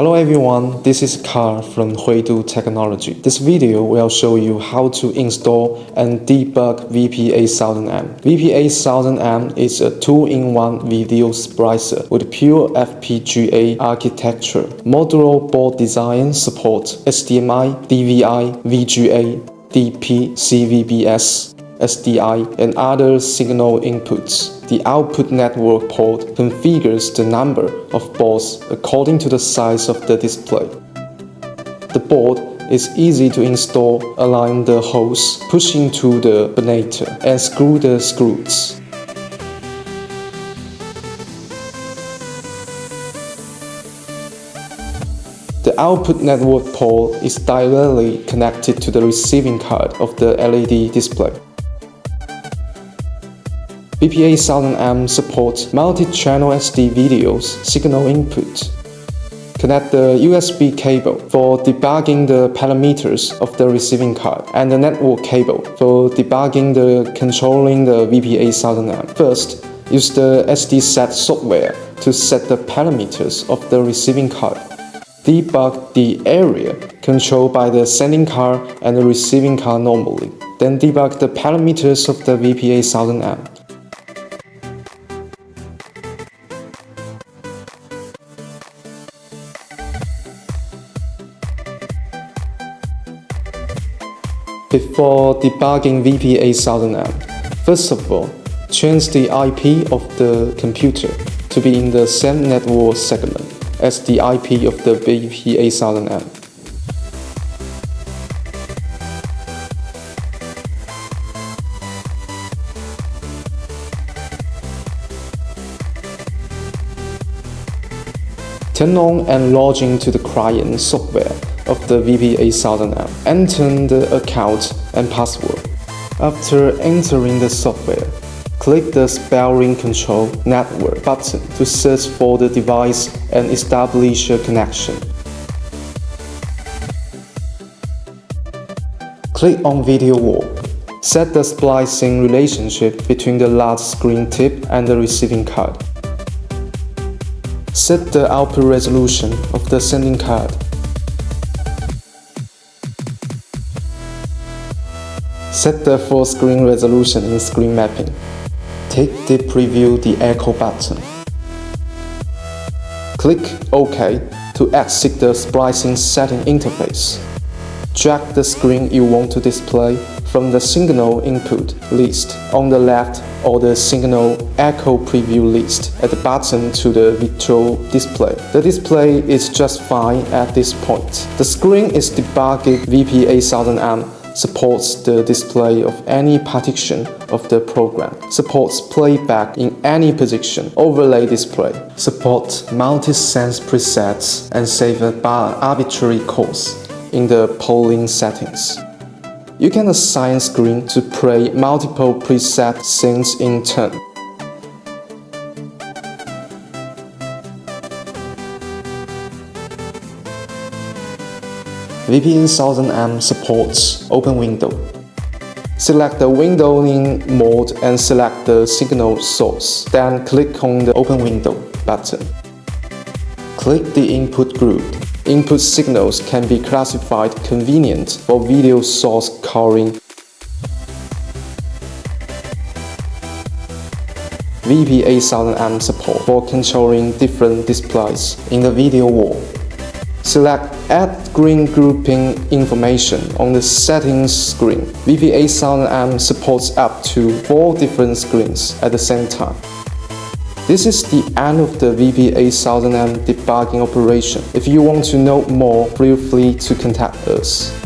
Hello everyone, this is Carl from Huidu Technology. This video will show you how to install and debug VP8000M. VP8000M is a 2-in-1 video splicer with pure FPGA architecture. Modular board design supports HDMI, DVI, VGA, DP, CVBS, SDI, and other signal inputs. The output network port configures the number of ports according to the size of the display. The board is easy to install. Align the holes, push into the bonnet, and screw the screws. The output network port is directly connected to the receiving card of the LED display. VP8000M supports multi-channel SD videos signal input. Connect the USB cable for debugging the parameters of the receiving card and the network cable for debugging the controlling the VP8000M. First, use the SD-set software to set the parameters of the receiving card. Debug the area controlled by the sending card and the receiving card normally. Then debug the parameters of the VP8000M. Before debugging VP8000M, first of all, change the IP of the computer to be in the same network segment as the IP of the VP8000M. Turn on and log into the client software of the VP8000M. Enter the account and password. After entering the software, click the Spelling Control Network button to search for the device and establish a connection. Click on Video Wall. Set the splicing relationship between the large screen tip and the receiving card. Set the output resolution of the sending card. Set the full screen resolution in screen mapping. Take the Preview the Echo button. Click OK to exit the splicing setting interface. Drag the screen you want to display from the signal input list on the left or the signal echo preview list at the bottom to the virtual display. The display is just fine at this point. The screen is debugged. VP8000M supports the display of any partition of the program. Supports playback in any position. Overlay display. Supports multi-sense presets and save a arbitrary course in the polling settings. You can assign screen to play multiple preset scenes in turn. VP8000M supports open window. Select the windowing mode and select the signal source. Then click on the Open Window button. Click the input group. Input signals can be classified convenient for video source calling. VP8000M support for controlling different displays in the video wall. Select Add Screen Grouping information on the settings screen. VP8000M supports up to 4 different screens at the same time. This is the end of the VP8000M debugging operation. If you want to know more, feel free to contact us.